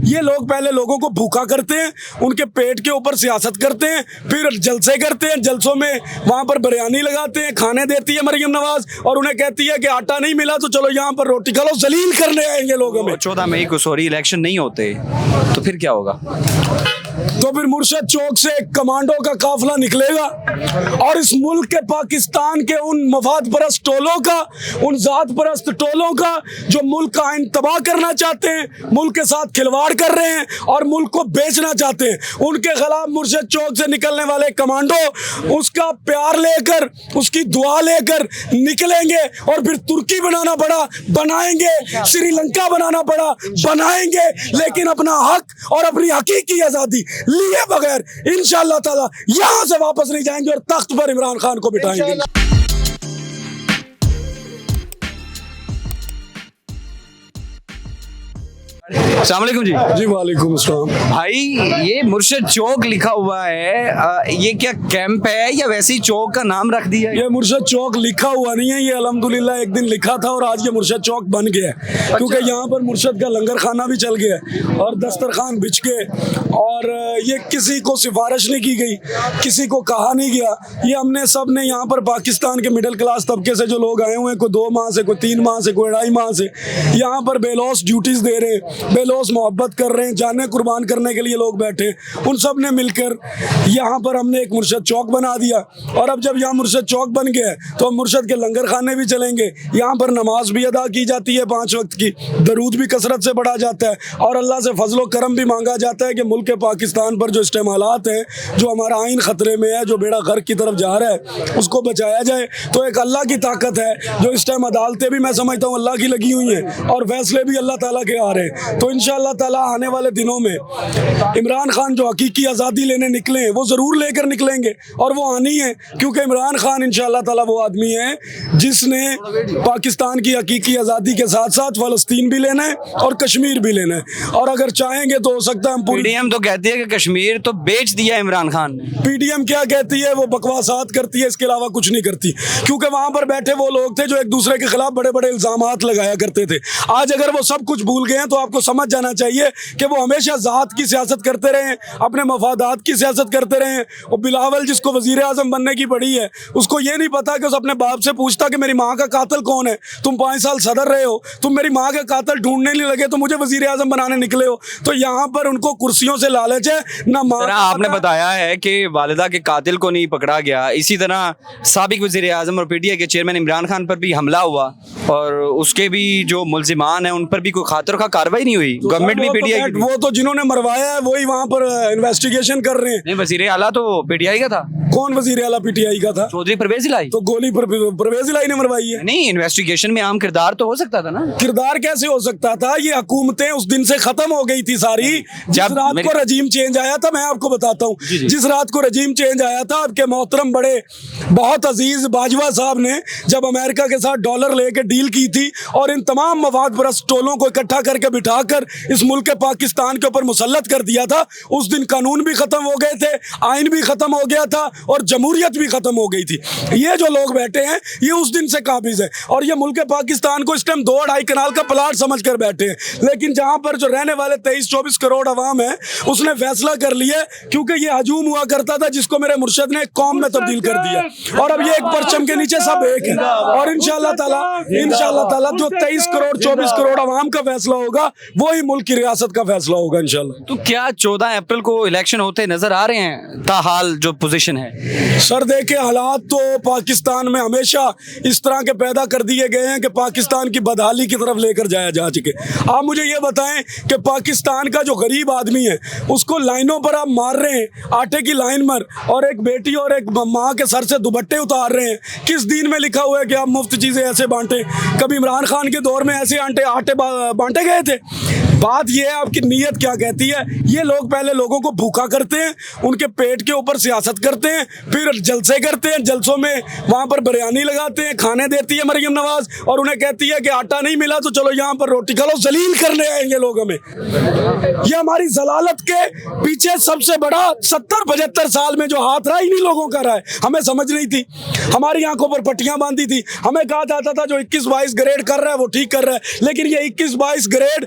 یہ لوگ پہلے لوگوں کو بھوکا کرتے ہیں, ان کے پیٹ کے اوپر سیاست کرتے ہیں, پھر جلسے کرتے ہیں, جلسوں میں وہاں پر بریانی لگاتے ہیں, کھانے دیتی ہے مریم نواز, اور انہیں کہتی ہے کہ آٹا نہیں ملا تو چلو یہاں پر روٹی کھا لو. ذلیل کرنے آئیں گے لوگ ہمیں. 14 مئی کو سوری الیکشن نہیں ہوتے تو پھر کیا ہوگا؟ تو پھر مرشد چوک سے ایک کمانڈو کا قافلہ نکلے گا اور اس ملک کے پاکستان کے ان مفاد پرست ٹولوں کا, ان ذات پرست ٹولوں کا جو ملک کا آئین تباہ کرنا چاہتے ہیں, ملک کے ساتھ کھلواڑ کر رہے ہیں اور ملک کو بیچنا چاہتے ہیں, ان کے خلاف مرشد چوک سے نکلنے والے کمانڈو اس کا پیار لے کر, اس کی دعا لے کر نکلیں گے, اور پھر ترکی بنانا پڑا بنائیں گے, سری لنکا بنانا پڑا بنائیں گے, لیکن اپنا حق اور اپنی حقیقی آزادی لیے بغیر انشاءاللہ تعالی یہاں سے واپس نہیں جائیں گے اور تخت پر عمران خان کو بٹھائیں گے. السلام علیکم جی. جی وعلیکم السلام. بھائی یہ مرشد چوک لکھا ہوا ہے, یہ کیا کیمپ ہے یا ویسے ہی چوک کا نام رکھ دیا ہے؟ یہ مرشد چوک لکھا ہوا نہیں ہے, یہ الحمدللہ ایک دن لکھا تھا اور آج یہ مرشد چوک بن گیا ہے, کیونکہ یہاں پر مرشد کا لنگر خانہ بھی چل گیا اور دسترخوان بچھ گئے, اور یہ کسی کو سفارش نہیں کی گئی, کسی کو کہا نہیں گیا. یہ ہم نے سب نے یہاں پر پاکستان کے مڈل کلاس طبقے سے جو لوگ آئے ہوئے ہیں, کوئی 2 ماہ سے, کوئی 3 ماہ سے, کوئی 2.5 ماہ سے, یہاں پر بے لوث ڈیوٹیز دے رہے ہیں, بے لوث محبت کر رہے ہیں, جانیں قربان کرنے کے لیے لوگ بیٹھے, ان سب نے مل کر یہاں پر ہم نے ایک مرشد چوک بنا دیا. اور اب جب یہاں مرشد چوک بن گیا تو ہم مرشد کے لنگر خانے بھی چلیں گے, یہاں پر نماز بھی ادا کی جاتی ہے 5 وقت کی, درود بھی کثرت سے پڑھا جاتا ہے, اور اللہ سے فضل و کرم بھی مانگا جاتا ہے کہ ملک پاکستان پر جو استعمالات ہیں, جو ہمارا آئین خطرے میں ہے, جو بیڑا غرق کی طرف جا رہا ہے, اس کو بچایا جائے. تو ایک اللہ کی طاقت ہے جو اس ٹائم عدالتیں بھی میں سمجھتا ہوں اللہ کی لگی ہوئی ہیں, اور فیصلے بھی اللہ تعالیٰ کے آ رہے ہیں. تو انشاءاللہ تعالیٰ آنے والے دنوں میں عمران خان جو حقیقی آزادی لینے نکلے ہیں وہ ضرور لے کر نکلیں گے, اور وہ آنی ہے, کیونکہ عمران خان انشاءاللہ تعالیٰ وہ آدمی ہے جس نے پاکستان کی حقیقی آزادی کے ساتھ ساتھ فلسطین بھی لینا ہے اور کشمیر بھی لینا ہے, اور اگر چاہیں گے تو ہو سکتا ہے ہم پی ڈی ایم تو کہتی ہے کہ کشمیر تو بیچ دیا عمران خان نے. پی ڈی ایم کیا کہتی ہے, وہ بکواسات کرتی ہے, اس کے علاوہ کچھ نہیں کرتی, کیونکہ وہاں پر بیٹھے وہ لوگ تھے جو ایک دوسرے کے خلاف بڑے بڑے الزامات لگایا کرتے تھے. آج اگر وہ سب کچھ بھول گئے ہیں تو آپ کو سمجھ جانا چاہیے کہ وہ ہمیشہ ذات کی سیاست کرتے رہے ہیں, اپنے مفادات کی سیاست کرتے رہے ہیں. وہ بلاول جس کو وزیر اعظم بننے کی پڑی ہے, اس کو یہ نہیں پتا کہ اس اپنے باپ سے پوچھتا کہ میری ماں کا قاتل کون ہے, تم 5 سال صدر رہے ہو, تم میری ماں کے قاتل ڈھونڈنے نہیں لگے تو مجھے وزیر اعظم بنانے نکلے ہو. تو یہاں پر ان کو کرسیوں سے لالچ ہے نہ ماں. آپ نے بتایا ہے کہ والدہ کے قاتل کو نہیں پکڑا گیا, اسی طرح سابق وزیر اعظم اور پی ٹی آئی کے چیئرمین عمران خان پر بھی حملہ ہوا, اور اس کے بھی جو ملزمان ہیں ان پر بھی کوئی خاطر خواہ کارروائی نہیں ہوئی. گورنمنٹ بھی پی ٹی آئی, وہ تو جنہوں نے مروایا ہے وہی وہاں پر انویسٹیگیشن کر رہے ہیں. نہیں, وزیر اعلیٰ تو پی ٹی آئی کا تھا. کون وزیر اعلیٰ پی ٹی آئی کا تھا؟ چودھری پرویز الہی. تو گولی پرویز الہی نے مروائی ہے. نہیں, انویسٹیگیشن میں عام کردار تو ہو سکتا تھا نا. کردار کیسے ہو سکتا تھا؟ یہ حکومتیں اس دن سے ختم ہو گئی تھی ساری. جس رات کو رجیم چینج آیا تھا, میں آپ کو بتاتا ہوں, جس رات کو رجیم چینج آیا تھا, آپ کے محترم بڑے بہت عزیز باجوہ صاحب نے جب امریکہ کے ساتھ ڈالر لے کے ڈیل کی تھی اور ان تمام مفاد پرست ٹولوں کو اکٹھا کر کے بٹھا کر اس ملک کے پاکستان کے اوپر مسلط کر دیا تھا, اس دن قانون بھی ختم ہو گئے تھے, آئین بھی ختم ہو گیا تھا, اور جمہوریت بھی ختم ہو گئی تھی. یہ جو لوگ بیٹھے ہیں یہ اس دن سے قابض ہے, اور یہ ملک پاکستان کو اس ٹائم 2-2.5 کنال کا پلاٹ سمجھ کر بیٹھے ہیں. لیکن جہاں پر جو رہنے والے 23-24 کروڑ عوام ہے اس نے فیصلہ کر لیا, کیونکہ یہ ہجوم ہوا کرتا تھا جس کو میرے مرشد نے قوم میں تبدیل کر دیا, اور اب یہ ایک پرچم کے نیچے سب ایک ہے. اور انشاءاللہ تعالیٰ جو 23 کروڑ 24 کروڑ عوام کا فیصلہ ہوگا وہی ملک کی ریاست کا فیصلہ ہوگا انشاءاللہ. تو کیا 14 اپریل کو الیکشن ہوتے نظر آ رہے ہیں تاحال جو پوزیشن ہے؟ سر دیکھیں, حالات تو پاکستان میں ہمیشہ اس طرح کے پیدا کر دیے گئے ہیں کہ پاکستان کی بدحالی کی طرف لے کر جایا جا چکے. آپ مجھے یہ بتائیں کہ پاکستان کا جو غریب آدمی ہے اس کو لائنوں پر آپ مار رہے ہیں, آٹے کی لائن پر, اور ایک بیٹی اور ایک ماں کے سر سے دوپٹے اتار رہے ہیں. کس دین میں لکھا ہوا ہے کہ آپ مفت چیزیں ایسے بانٹیں؟ کبھی عمران خان کے دور میں ایسے آٹے بانٹے گئے تھے؟ بات یہ ہے آپ کی نیت کیا کہتی ہے. یہ لوگ پہلے لوگوں کو بھوکا کرتے ہیں, ان کے پیٹ کے اوپر سیاست کرتے ہیں, پھر جلسے کرتے ہیں, جلسوں میں وہاں پر بریانی لگاتے ہیں, کھانے دیتی ہے مریم نواز, اور انہیں کہتی ہے کہ آٹا نہیں ملا تو چلو یہاں پر روٹی کھا لو. ذلیل کرنے آئیں گے لوگ ہمیں. یہ ہماری ضلالت کے پیچھے سب سے بڑا 70-75 سال میں جو ہاتھ رہا انہی لوگوں کا رہا ہے. ہمیں سمجھ نہیں تھی, ہماری آنکھوں پر پٹیاں باندھی تھی, ہمیں کہا جاتا تھا جو 21-22 گریڈ کر رہا ہے وہ ٹھیک کر رہا ہے, لیکن یہ 21-22 گریڈ